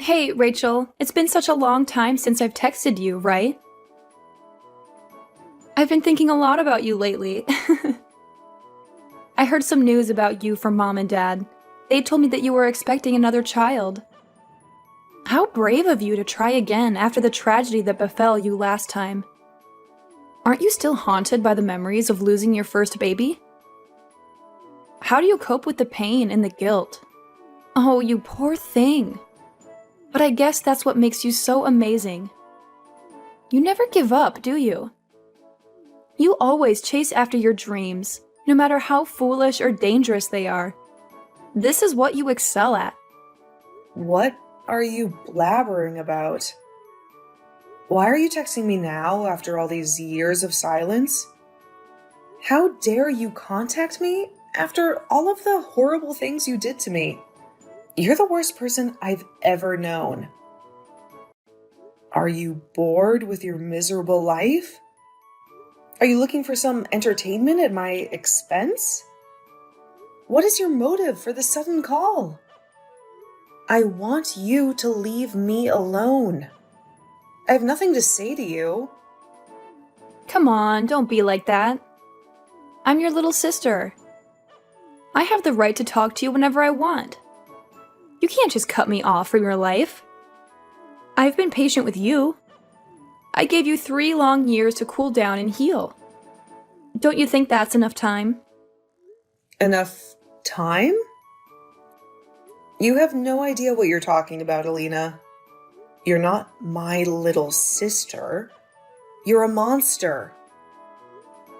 Hey, Rachel, it's been such a long time since I've texted you, right? I've been thinking a lot about you lately. I heard some news about you from Mom and Dad. They told me that you were expecting another child. How brave of you to try again after the tragedy that befell you last time. Aren't you still haunted by the memories of losing your first baby? How do you cope with the pain and the guilt? Oh, you poor thing. But I guess that's what makes you so amazing. You never give up, do you? You always chase after your dreams, no matter how foolish or dangerous they are. This is what you excel at. What are you blabbering about? Why are you texting me now after all these years of silence? How dare you contact me after all of the horrible things you did to me? You're the worst person I've ever known. Are you bored with your miserable life? Are you looking for some entertainment at my expense? What is your motive for the sudden call? I want you to leave me alone. I have nothing to say to you. Come on, don't be like that. I'm your little sister. I have the right to talk to you whenever I want. You can't just cut me off from your life. I've been patient with you. I gave you 3 long years to cool down and heal. Don't you think that's enough time? Enough time? You have no idea what you're talking about, Alina. You're not my little sister. You're a monster.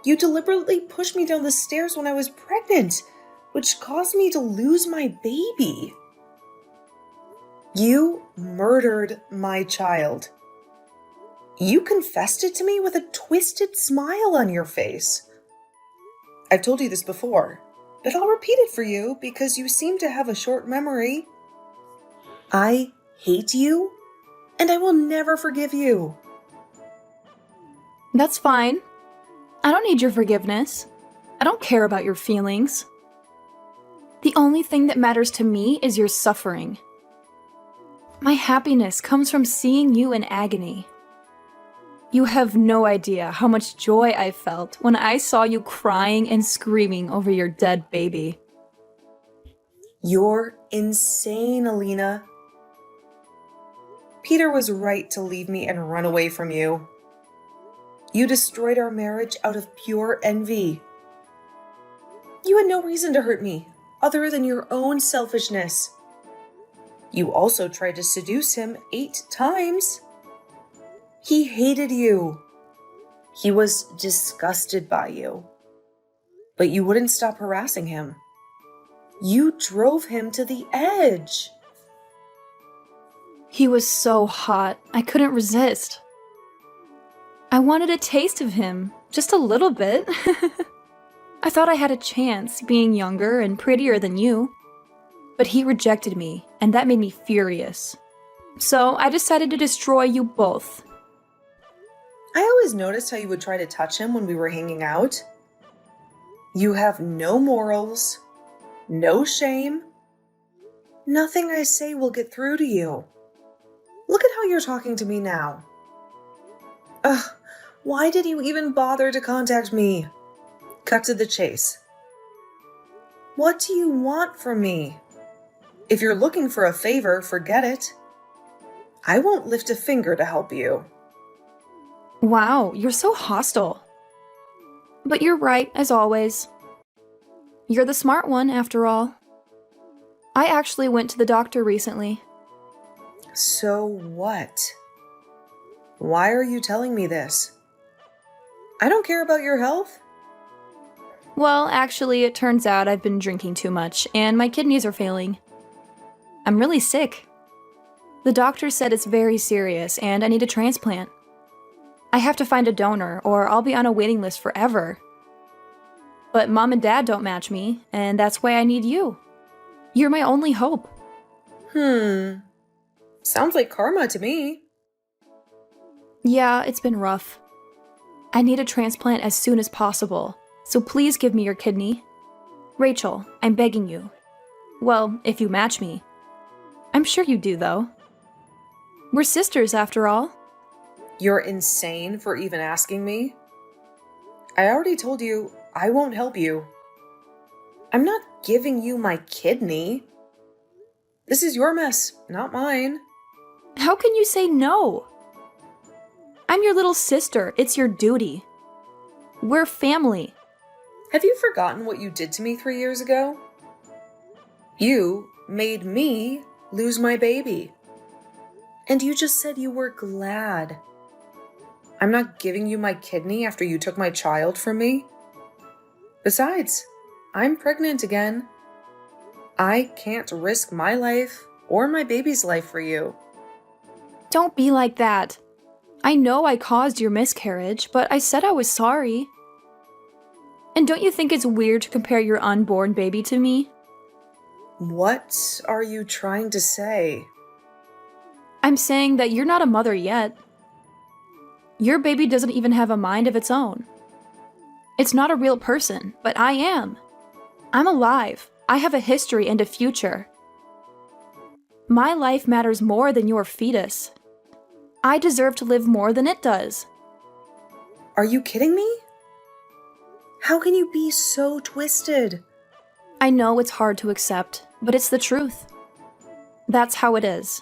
You deliberately pushed me down the stairs when I was pregnant, which caused me to lose my baby. You murdered my child. You confessed it to me with a twisted smile on your face. I've told you this before, but I'll repeat it for you because you seem to have a short memory. I hate you, and I will never forgive you. That's fine. I don't need your forgiveness. I don't care about your feelings. The only thing that matters to me is your suffering. My happiness comes from seeing you in agony. You have no idea how much joy I felt when I saw you crying and screaming over your dead baby. You're insane, Alina. Peter was right to leave me and run away from you. You destroyed our marriage out of pure envy. You had no reason to hurt me, other than your own selfishness. You also tried to seduce him 8 times. He hated you. He was disgusted by you. But you wouldn't stop harassing him. You drove him to the edge. He was so hot, I couldn't resist. I wanted a taste of him, just a little bit. I thought I had a chance, being younger and prettier than you. But he rejected me, and that made me furious. So I decided to destroy you both. I always noticed how you would try to touch him when we were hanging out. You have no morals, no shame. Nothing I say will get through to you. Look at how you're talking to me now. Ugh, why did you even bother to contact me? Cut to the chase. What do you want from me? If you're looking for a favor, forget it. I won't lift a finger to help you. Wow, you're so hostile. But you're right, as always. You're the smart one, after all. I actually went to the doctor recently. So what? Why are you telling me this? I don't care about your health. Well, actually, it turns out I've been drinking too much, and my kidneys are failing. I'm really sick. The doctor said it's very serious, and I need a transplant. I have to find a donor, or I'll be on a waiting list forever. But Mom and Dad don't match me, and that's why I need you. You're my only hope. Sounds like karma to me. Yeah, it's been rough. I need a transplant as soon as possible, so please give me your kidney. Rachel, I'm begging you. Well, if you match me. I'm sure you do, though. We're sisters, after all. You're insane for even asking me. I already told you I won't help you. I'm not giving you my kidney. This is your mess, not mine. How can you say no? I'm your little sister. It's your duty. We're family. Have you forgotten what you did to me 3 years ago? You made me lose my baby. And you just said you were glad. I'm not giving you my kidney after you took my child from me. Besides, I'm pregnant again. I can't risk my life or my baby's life for you. Don't be like that. I know I caused your miscarriage, but I said I was sorry. And don't you think it's weird to compare your unborn baby to me? What are you trying to say? I'm saying that you're not a mother yet. Your baby doesn't even have a mind of its own. It's not a real person, but I am. I'm alive. I have a history and a future. My life matters more than your fetus. I deserve to live more than it does. Are you kidding me? How can you be so twisted? I know it's hard to accept, but it's the truth. That's how it is.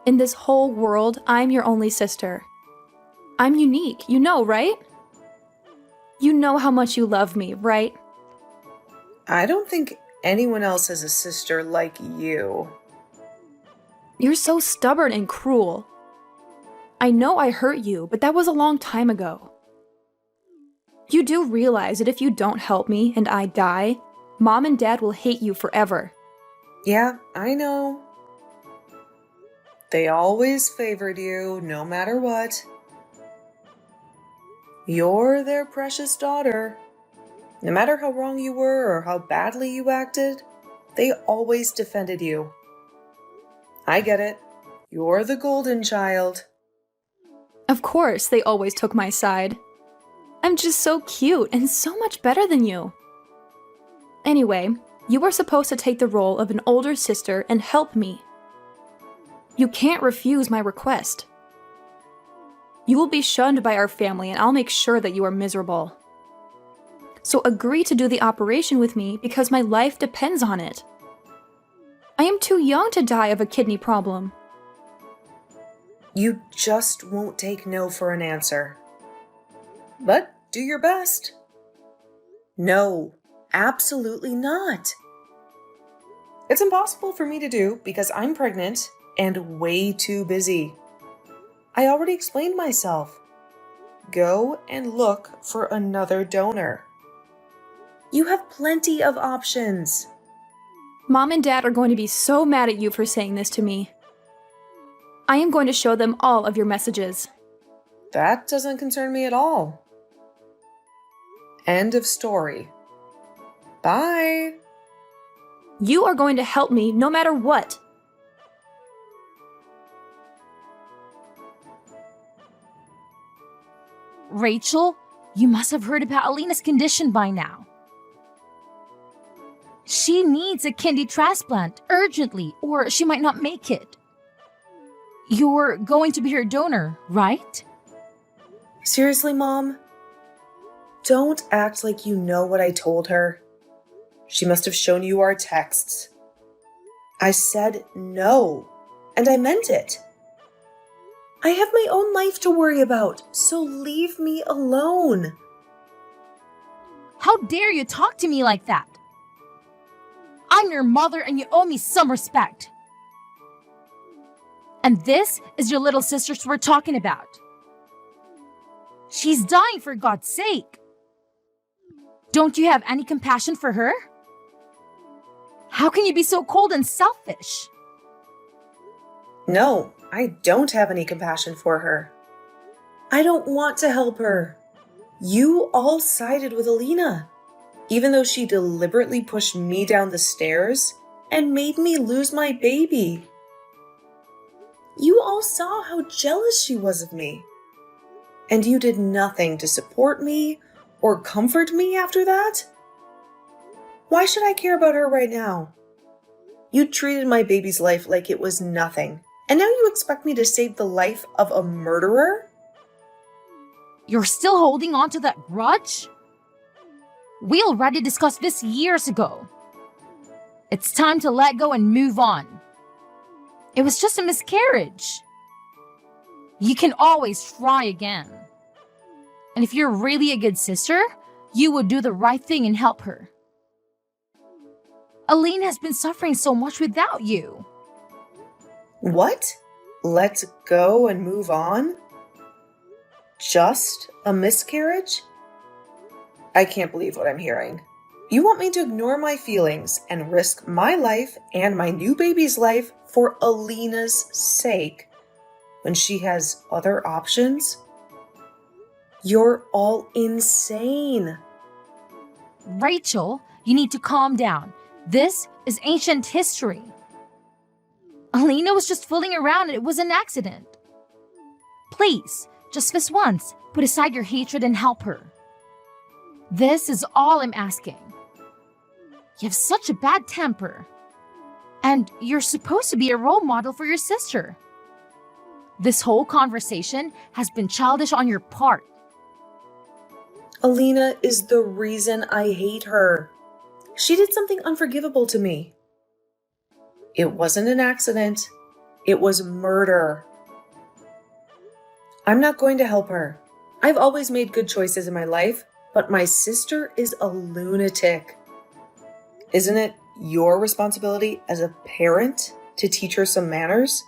In this whole world, I'm your only sister. I'm unique, you know, right? You know how much you love me, right? I don't think anyone else has a sister like you. You're so stubborn and cruel. I know I hurt you, but that was a long time ago. You do realize that if you don't help me and I die, Mom and Dad will hate you forever. Yeah, I know. They always favored you, no matter what. You're their precious daughter. No matter how wrong you were or how badly you acted, they always defended you. I get it. You're the golden child. Of course, they always took my side. I'm just so cute and so much better than you. Anyway, you were supposed to take the role of an older sister and help me. You can't refuse my request. You will be shunned by our family and I'll make sure that you are miserable. So agree to do the operation with me because my life depends on it. I am too young to die of a kidney problem. You just won't take no for an answer. But do your best. No, absolutely not. It's impossible for me to do because I'm pregnant and way too busy. I already explained myself. Go and look for another donor. You have plenty of options. Mom and Dad are going to be so mad at you for saying this to me. I am going to show them all of your messages. That doesn't concern me at all. End of story. Bye. You are going to help me no matter what. Rachel, you must have heard about Alina's condition by now. She needs a kidney transplant urgently, or she might not make it. You're going to be her donor, right? Seriously, Mom? Don't act like you know what I told her. She must have shown you our texts. I said no, and I meant it. I have my own life to worry about, so leave me alone. How dare you talk to me like that? I'm your mother and you owe me some respect. And this is your little sister we're talking about. She's dying, for God's sake. Don't you have any compassion for her? How can you be so cold and selfish? No, I don't have any compassion for her. I don't want to help her. You all sided with Alina, even though she deliberately pushed me down the stairs and made me lose my baby. You all saw how jealous she was of me. And you did nothing to support me or comfort me after that? Why should I care about her right now? You treated my baby's life like it was nothing, And now you expect me to save the life of a murderer? You're still holding on to that grudge? We already discussed this years ago. It's time to let go and move on. It was just a miscarriage. You can always try again. And if you're really a good sister, you would do the right thing and help her. Alina has been suffering so much without you. What? Let's go and move on? Just a miscarriage? I can't believe what I'm hearing. You want me to ignore my feelings and risk my life and my new baby's life for Alina's sake when she has other options? You're all insane. Rachel, you need to calm down. This is ancient history. Alina was just fooling around and it was an accident. Please, just this once, put aside your hatred and help her. This is all I'm asking. You have such a bad temper. And you're supposed to be a role model for your sister. This whole conversation has been childish on your part. Alina is the reason I hate her. She did something unforgivable to me. It wasn't an accident. It was murder. I'm not going to help her. I've always made good choices in my life, but my sister is a lunatic. Isn't it your responsibility as a parent to teach her some manners?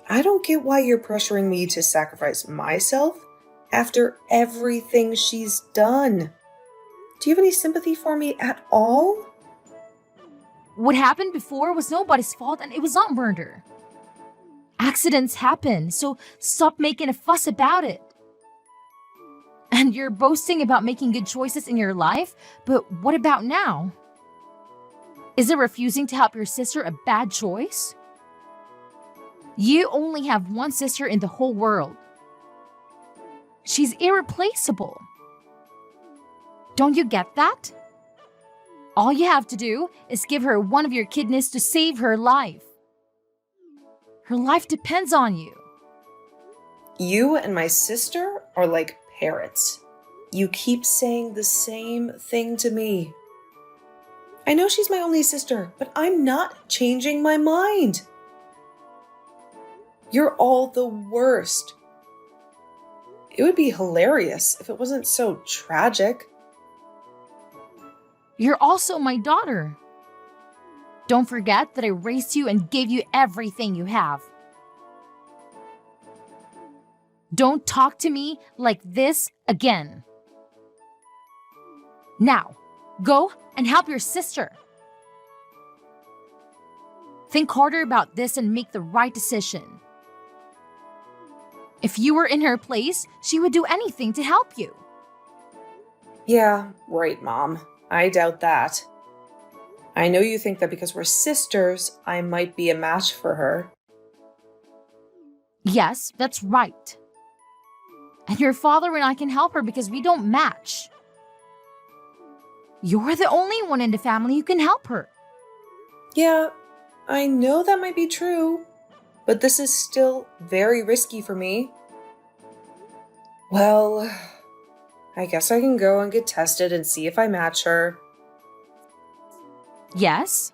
I don't get why you're pressuring me to sacrifice myself after everything she's done. Do you have any sympathy for me at all? What happened before was nobody's fault and it was not murder. Accidents happen, so stop making a fuss about it. And you're boasting about making good choices in your life, but what about now? Is it refusing to help your sister a bad choice? You only have one sister in the whole world. She's irreplaceable. Don't you get that? All you have to do is give her one of your kidneys to save her life. Her life depends on you. You and my sister are like parrots. You keep saying the same thing to me. I know she's my only sister, but I'm not changing my mind. You're all the worst. It would be hilarious if it wasn't so tragic. You're also my daughter. Don't forget that I raised you and gave you everything you have. Don't talk to me like this again. Now, go and help your sister. Think harder about this and make the right decision. If you were in her place, she would do anything to help you. Yeah, right, Mom. I doubt that. I know you think that because we're sisters, I might be a match for her. Yes, that's right. And your father and I can help her because we don't match. You're the only one in the family who can help her. Yeah, I know that might be true, but this is still very risky for me. Well, I guess I can go and get tested and see if I match her. Yes?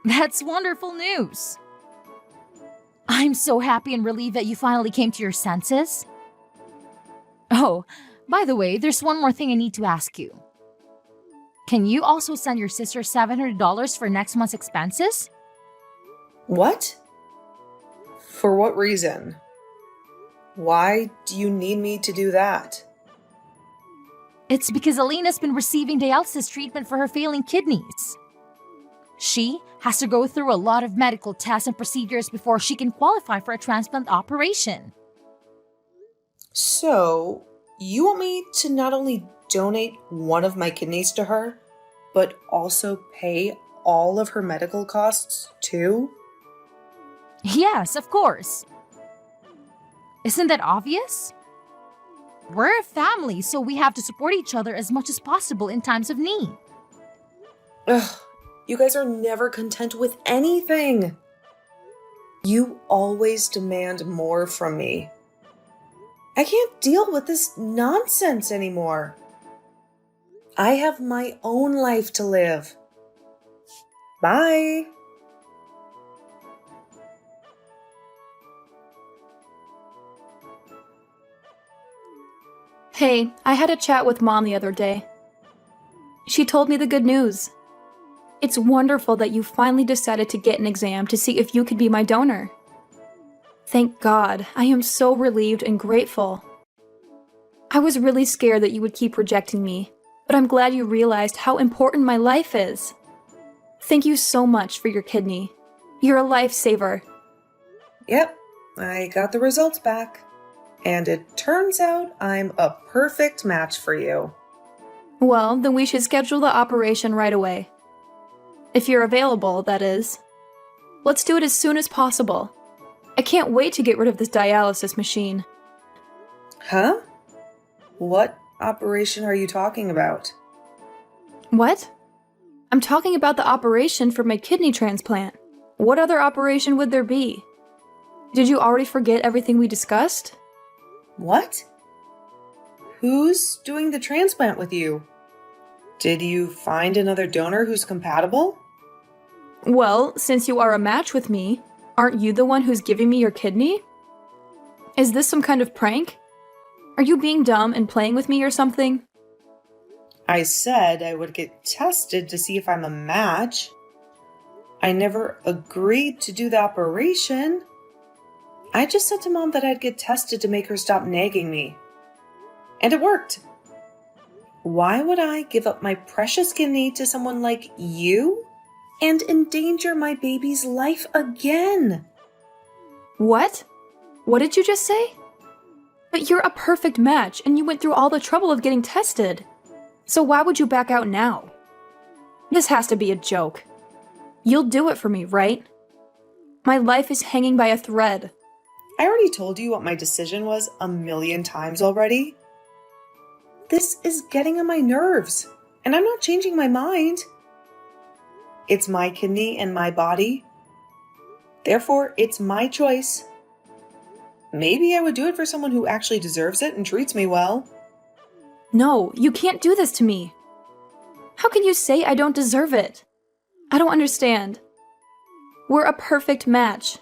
That's wonderful news. I'm so happy and relieved that you finally came to your senses. Oh, by the way, there's one more thing I need to ask you. Can you also send your sister $700 for next month's expenses? What? For what reason? Why do you need me to do that? It's because Alina's been receiving dialysis treatment for her failing kidneys. She has to go through a lot of medical tests and procedures before she can qualify for a transplant operation. So, you want me to not only donate one of my kidneys to her, but also pay all of her medical costs too? Yes, of course. Isn't that obvious? We're a family, so we have to support each other as much as possible in times of need. Ugh, you guys are never content with anything. You always demand more from me. I can't deal with this nonsense anymore. I have my own life to live. Bye. Hey, I had a chat with Mom the other day. She told me the good news. It's wonderful that you finally decided to get an exam to see if you could be my donor. Thank God, I am so relieved and grateful. I was really scared that you would keep rejecting me, but I'm glad you realized how important my life is. Thank you so much for your kidney. You're a lifesaver. Yep, I got the results back. And it turns out I'm a perfect match for you. Well, then we should schedule the operation right away. If you're available, that is. Let's do it as soon as possible. I can't wait to get rid of this dialysis machine. Huh? What operation are you talking about? What? I'm talking about the operation for my kidney transplant. What other operation would there be? Did you already forget everything we discussed? What? Who's doing the transplant with you? Did you find another donor who's compatible? Well, since you are a match with me, aren't you the one who's giving me your kidney? Is this some kind of prank? Are you being dumb and playing with me or something? I said I would get tested to see if I'm a match. I never agreed to do the operation. I just said to Mom that I'd get tested to make her stop nagging me. And it worked. Why would I give up my precious kidney to someone like you and endanger my baby's life again? What? What did you just say? But you're a perfect match and you went through all the trouble of getting tested. So why would you back out now? This has to be a joke. You'll do it for me, right? My life is hanging by a thread. I already told you what my decision was 1,000,000 times already. This is getting on my nerves, and I'm not changing my mind. It's my kidney and my body. Therefore, it's my choice. Maybe I would do it for someone who actually deserves it and treats me well. No, you can't do this to me. How can you say I don't deserve it? I don't understand. We're a perfect match.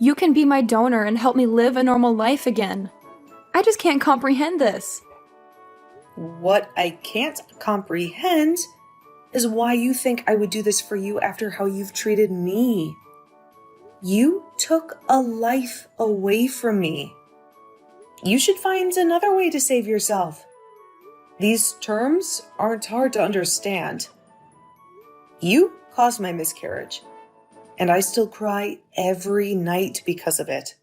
You can be my donor and help me live a normal life again. I just can't comprehend this. What I can't comprehend is why you think I would do this for you after how you've treated me. You took a life away from me. You should find another way to save yourself. These terms aren't hard to understand. You caused my miscarriage, and I still cry every night because of it.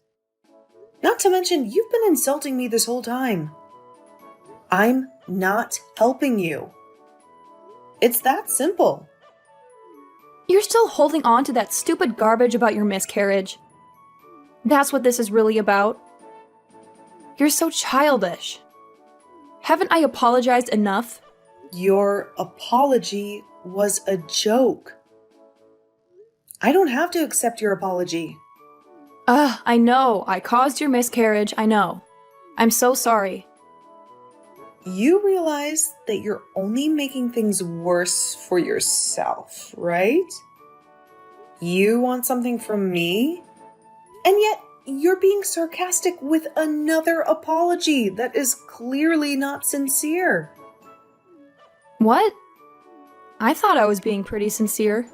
Not to mention, you've been insulting me this whole time. I'm not helping you. It's that simple. You're still holding on to that stupid garbage about your miscarriage. That's what this is really about. You're so childish. Haven't I apologized enough? Your apology was a joke. I don't have to accept your apology. I know. I caused your miscarriage. I know. I'm so sorry. You realize that you're only making things worse for yourself, right? You want something from me, and yet you're being sarcastic with another apology that is clearly not sincere. What? I thought I was being pretty sincere.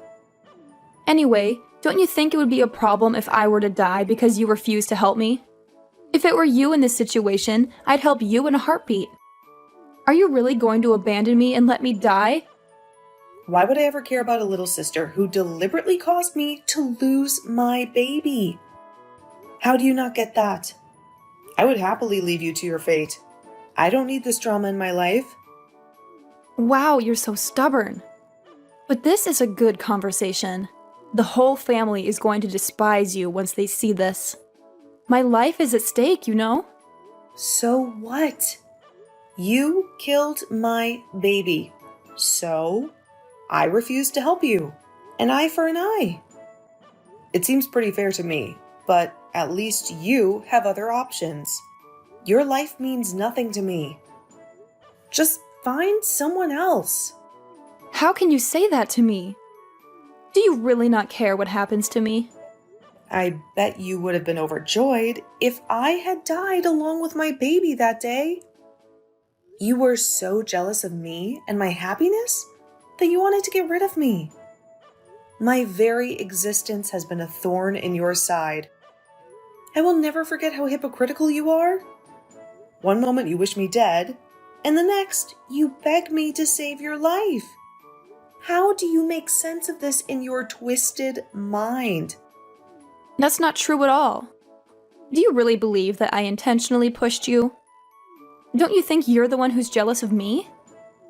Anyway, don't you think it would be a problem if I were to die because you refused to help me? If it were you in this situation, I'd help you in a heartbeat. Are you really going to abandon me and let me die? Why would I ever care about a little sister who deliberately caused me to lose my baby? How do you not get that? I would happily leave you to your fate. I don't need this drama in my life. Wow, you're so stubborn. But this is a good conversation. The whole family is going to despise you once they see this. My life is at stake, you know? So what? You killed my baby. So I refuse to help you. An eye for an eye. It seems pretty fair to me, but at least you have other options. Your life means nothing to me. Just find someone else. How can you say that to me? Do you really not care what happens to me? I bet you would have been overjoyed if I had died along with my baby that day. You were so jealous of me and my happiness that you wanted to get rid of me. My very existence has been a thorn in your side. I will never forget how hypocritical you are. One moment you wish me dead, and the next you beg me to save your life. How do you make sense of this in your twisted mind? That's not true at all. Do you really believe that I intentionally pushed you? Don't you think you're the one who's jealous of me?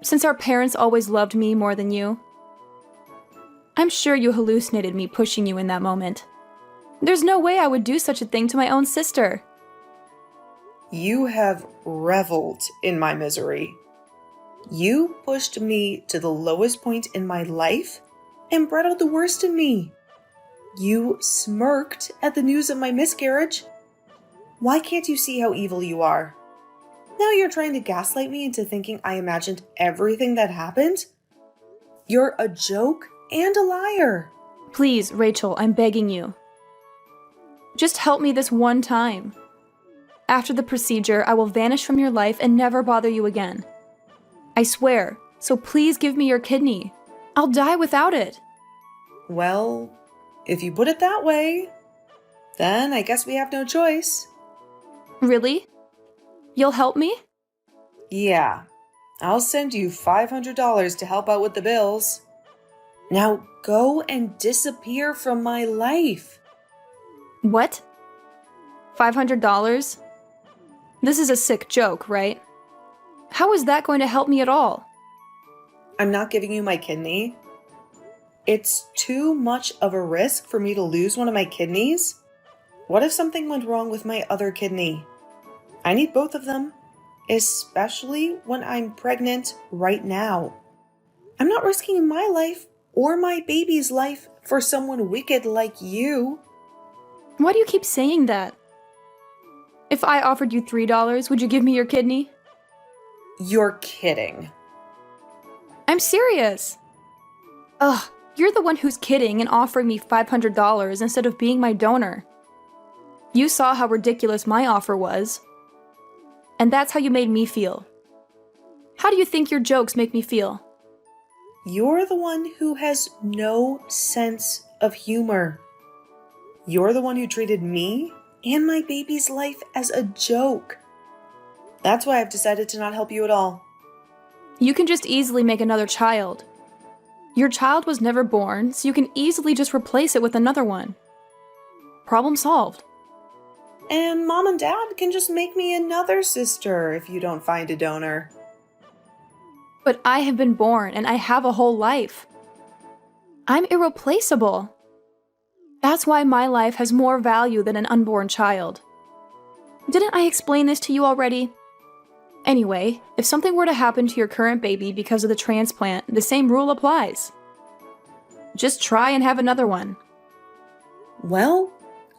Since our parents always loved me more than you. I'm sure you hallucinated me pushing you in that moment. There's no way I would do such a thing to my own sister. You have reveled in my misery. You pushed me to the lowest point in my life and brought out the worst in me. You smirked at the news of my miscarriage. Why can't you see how evil you are? Now you're trying to gaslight me into thinking I imagined everything that happened? You're a joke and a liar. Please, Rachel, I'm begging you. Just help me this one time. After the procedure, I will vanish from your life and never bother you again. I swear, so please give me your kidney. I'll die without it. Well, if you put it that way, then I guess we have no choice. Really? You'll help me? Yeah, I'll send you $500 to help out with the bills. Now go and disappear from my life. What? $500? This is a sick joke, right? How is that going to help me at all? I'm not giving you my kidney. It's too much of a risk for me to lose one of my kidneys. What if something went wrong with my other kidney? I need both of them, especially when I'm pregnant right now. I'm not risking my life or my baby's life for someone wicked like you. Why do you keep saying that? If I offered you $3, would you give me your kidney? You're kidding. I'm serious. Ugh, you're the one who's kidding and offering me $500 instead of being my donor. You saw how ridiculous my offer was. And that's how you made me feel. How do you think your jokes make me feel? You're the one who has no sense of humor. You're the one who treated me and my baby's life as a joke. That's why I've decided to not help you at all. You can just easily make another child. Your child was never born, so you can easily just replace it with another one. Problem solved. And Mom and Dad can just make me another sister if you don't find a donor. But I have been born and I have a whole life. I'm irreplaceable. That's why my life has more value than an unborn child. Didn't I explain this to you already? Anyway, if something were to happen to your current baby because of the transplant, the same rule applies. Just try and have another one. Well,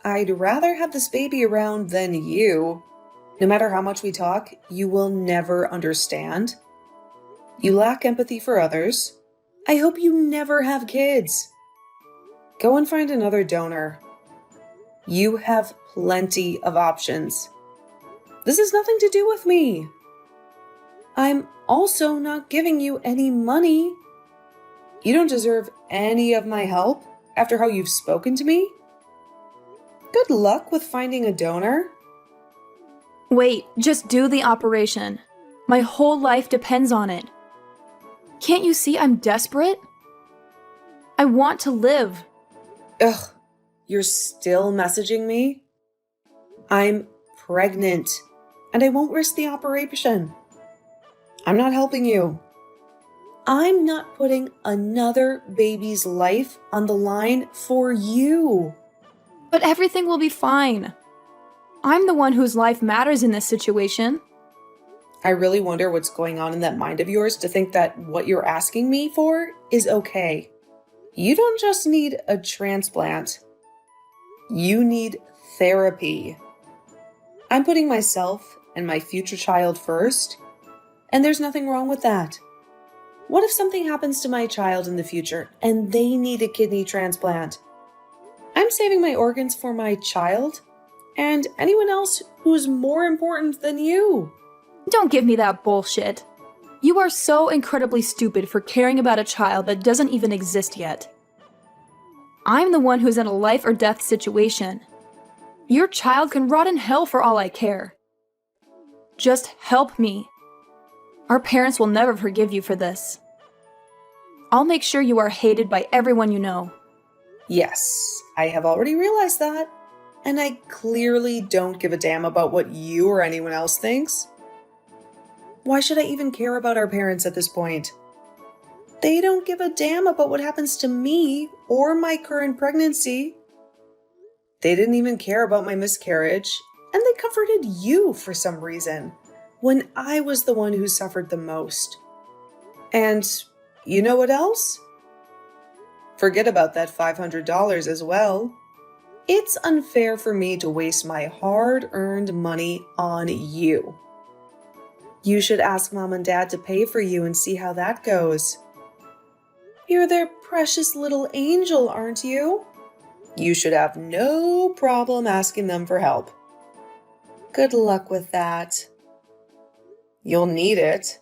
I'd rather have this baby around than you. No matter how much we talk, you will never understand. You lack empathy for others. I hope you never have kids. Go and find another donor. You have plenty of options. This has nothing to do with me. I'm also not giving you any money. You don't deserve any of my help after how you've spoken to me. Good luck with finding a donor. Wait, just do the operation. My whole life depends on it. Can't you see I'm desperate? I want to live. Ugh, you're still messaging me? I'm pregnant, and I won't risk the operation. I'm not helping you. I'm not putting another baby's life on the line for you. But everything will be fine. I'm the one whose life matters in this situation. I really wonder what's going on in that mind of yours to think that what you're asking me for is okay. You don't just need a transplant. You need therapy. I'm putting myself and my future child first, and there's nothing wrong with that. What if something happens to my child in the future and they need a kidney transplant? I'm saving my organs for my child and anyone else who's more important than you. Don't give me that bullshit. You are so incredibly stupid for caring about a child that doesn't even exist yet. I'm the one who's in a life or death situation. Your child can rot in hell for all I care. Just help me. Our parents will never forgive you for this. I'll make sure you are hated by everyone you know. Yes, I have already realized that, and I clearly don't give a damn about what you or anyone else thinks. Why should I even care about our parents at this point? They don't give a damn about what happens to me or my current pregnancy. They didn't even care about my miscarriage, and they comforted you for some reason, when I was the one who suffered the most. And you know what else? Forget about that $500 as well. It's unfair for me to waste my hard-earned money on you. You should ask Mom and Dad to pay for you and see how that goes. You're their precious little angel, aren't you? You should have no problem asking them for help. Good luck with that. You'll need it.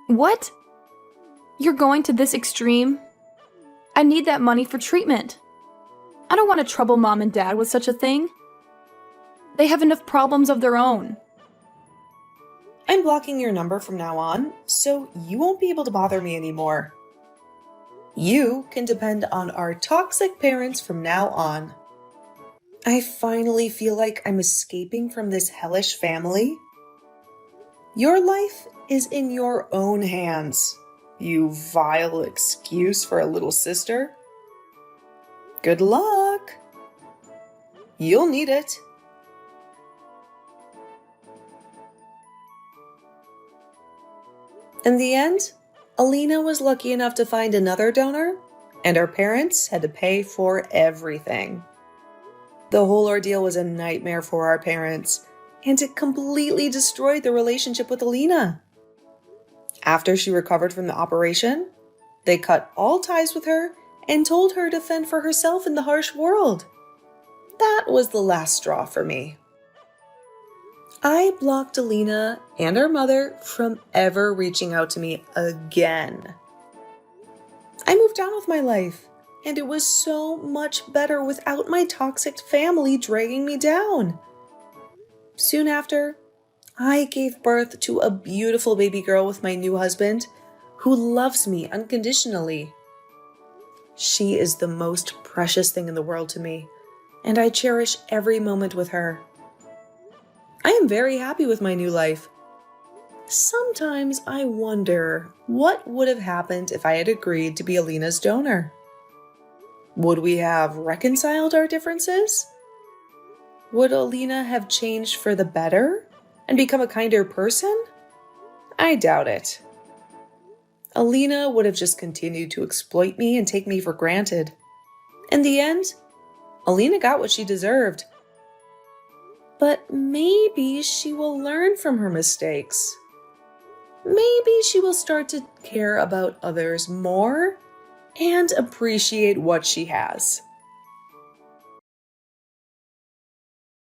What? You're going to this extreme? I need that money for treatment. I don't want to trouble Mom and Dad with such a thing. They have enough problems of their own. I'm blocking your number from now on, so you won't be able to bother me anymore. You can depend on our toxic parents from now on. I finally feel like I'm escaping from this hellish family. Your life is in your own hands, you vile excuse for a little sister. Good luck. You'll need it. In the end, Alina was lucky enough to find another donor, and her parents had to pay for everything. The whole ordeal was a nightmare for our parents, and it completely destroyed the relationship with Alina. After she recovered from the operation, they cut all ties with her and told her to fend for herself in the harsh world. That was the last straw for me. I blocked Alina and her mother from ever reaching out to me again. I moved on with my life, and it was so much better without my toxic family dragging me down. Soon after, I gave birth to a beautiful baby girl with my new husband, who loves me unconditionally. She is the most precious thing in the world to me, and I cherish every moment with her. I am very happy with my new life. Sometimes I wonder what would have happened if I had agreed to be Alina's donor. Would we have reconciled our differences? Would Alina have changed for the better and become a kinder person? I doubt it. Alina would have just continued to exploit me and take me for granted. In the end, Alina got what she deserved. But maybe she will learn from her mistakes. Maybe she will start to care about others more and appreciate what she has.